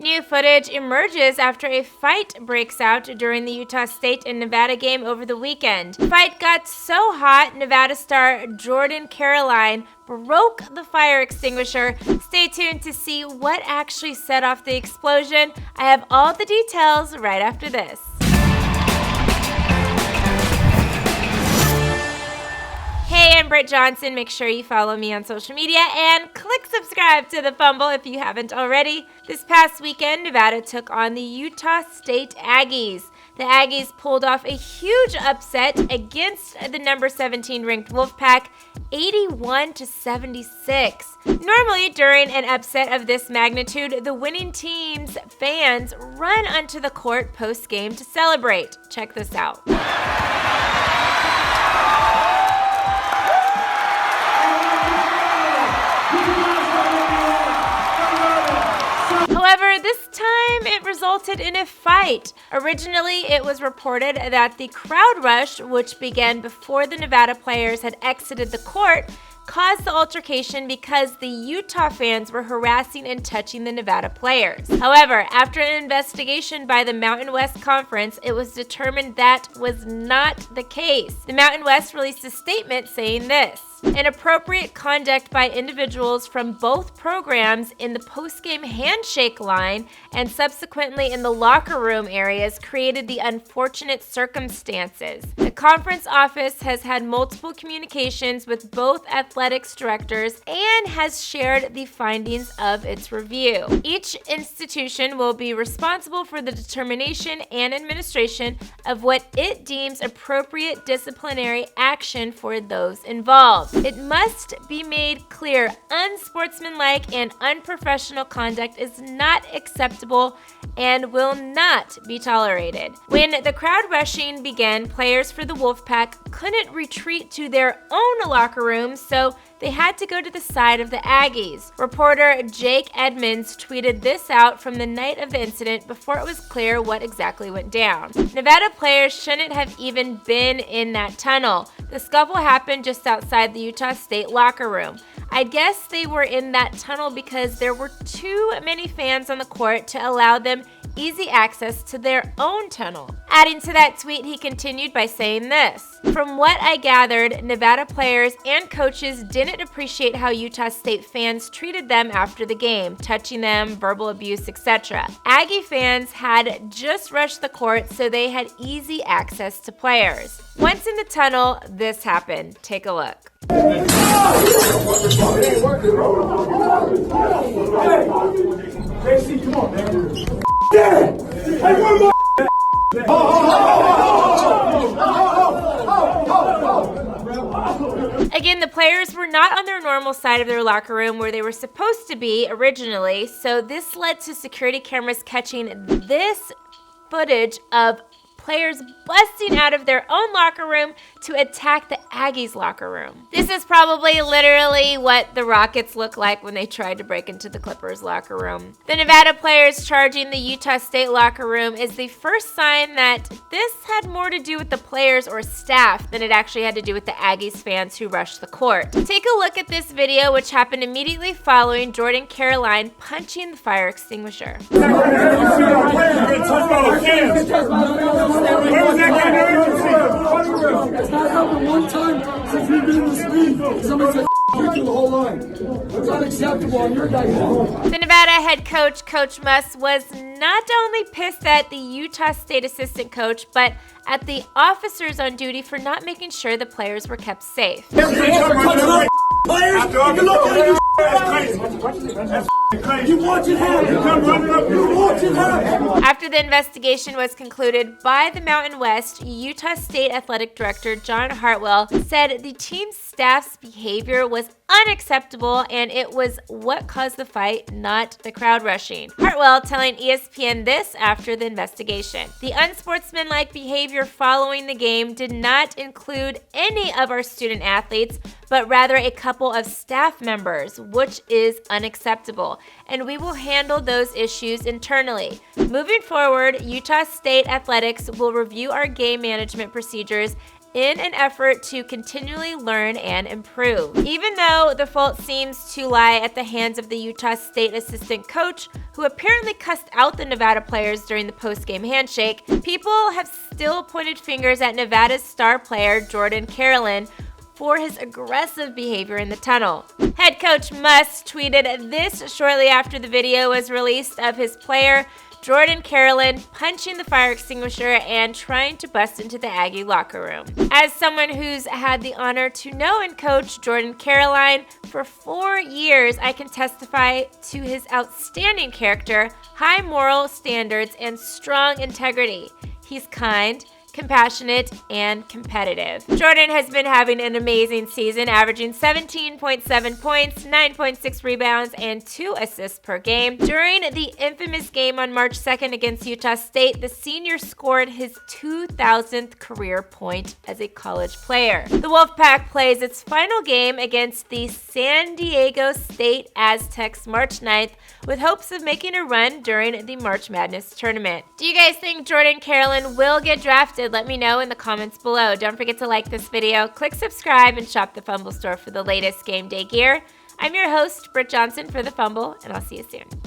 New footage emerges after a fight breaks out during the Utah State and Nevada game over the weekend. The fight got so hot, Nevada star Jordan Caroline broke the fire extinguisher. Stay tuned to see what actually set off the explosion. I have all the details right after this. Hey, I'm Britt Johnson. Make sure you follow me on social media and click subscribe to the Fumble if you haven't already. This past weekend, Nevada took on the Utah State Aggies. The Aggies pulled off a huge upset against the number 17 ranked Wolfpack, 81-76. Normally, during an upset of this magnitude, the winning team's fans run onto the court post-game to celebrate. Check this out. However, this time it resulted in a fight. Originally, it was reported that the crowd rush, which began before the Nevada players had exited the court, caused the altercation because the Utah fans were harassing and touching the Nevada players. However, after an investigation by the Mountain West Conference, it was determined that was not the case. The Mountain West released a statement saying this: inappropriate conduct by individuals from both programs in the post-game handshake line and subsequently in the locker room areas created the unfortunate circumstances. The conference office has had multiple communications with both athletics directors and has shared the findings of its review. Each institution will be responsible for the determination and administration of what it deems appropriate disciplinary action for those involved. It must be made clear unsportsmanlike and unprofessional conduct is not acceptable and will not be tolerated. When the crowd rushing began, players for the Wolfpack couldn't retreat to their own locker room, so they had to go to the side of the Aggies. Reporter Jake Edmonds tweeted this out from the night of the incident before it was clear what exactly went down. Nevada players shouldn't have even been in that tunnel. The scuffle happened just outside the Utah State locker room. I guess they were in that tunnel because there were too many fans on the court to allow them easy access to their own tunnel. Adding to that tweet, he continued by saying this: from what I gathered, Nevada players and coaches didn't appreciate how Utah State fans treated them after the game, touching them, verbal abuse, etc. Aggie fans had just rushed the court, so they had easy access to players. Once in the tunnel, this happened. Take a look. Hey, JC, come on, man. Hey, one more. Again, the players were not on their normal side of their locker room where they were supposed to be originally, so this led to security cameras catching this footage of players busting out of their own locker room to attack the Aggies locker room. This is probably literally what the Rockets look like when they tried to break into the Clippers locker room. The Nevada players charging the Utah State locker room is the first sign that this had more to do with the players or staff than it actually had to do with the Aggies fans who rushed the court. Take a look at this video, which happened immediately following Jordan Caroline punching the fire extinguisher. Where was that guy? It's not happened one time since we've been in this league. Somebody said through the whole line. It's unacceptable on your guys' part. The Nevada head coach, Coach Muss, was not only pissed at the Utah State assistant coach, but at the officers on duty for not making sure the players were kept safe. After the investigation was concluded by the Mountain West, Utah State Athletic Director John Hartwell said the team's staff's behavior was unacceptable and it was what caused the fight, not the crowd rushing. Hartwell telling ESPN this after the investigation: the unsportsmanlike behavior following the game did not include any of our student athletes, but rather a couple of staff members, which is unacceptable, and we will handle those issues internally. Moving forward, Utah State Athletics will review our game management procedures in an effort to continually learn and improve. Even though the fault seems to lie at the hands of the Utah State assistant coach, who apparently cussed out the Nevada players during the post-game handshake, people have still pointed fingers at Nevada's star player Jordan Carolyn for his aggressive behavior in the tunnel. Head coach Muss tweeted this shortly after the video was released of his player Jordan Carolyn punching the fire extinguisher and trying to bust into the Aggie locker room. As someone who's had the honor to know and coach Jordan Carolyn for 4 years, I can testify to his outstanding character, high moral standards, and strong integrity. He's kind, compassionate, and competitive. Jordan has been having an amazing season, averaging 17.7 points, 9.6 rebounds, and 2 assists per game. During the infamous game on March 2nd against Utah State, the senior scored his 2,000th career point as a college player. The Wolfpack plays its final game against the San Diego State Aztecs March 9th, with hopes of making a run during the March Madness tournament. Do you guys think Jordan Carolyn will get drafted? Let me know in the comments below. Don't forget to like this video, click subscribe, and shop the Fumble store for the latest game day gear. I'm your host, Britt Johnson for the Fumble, and I'll see you soon.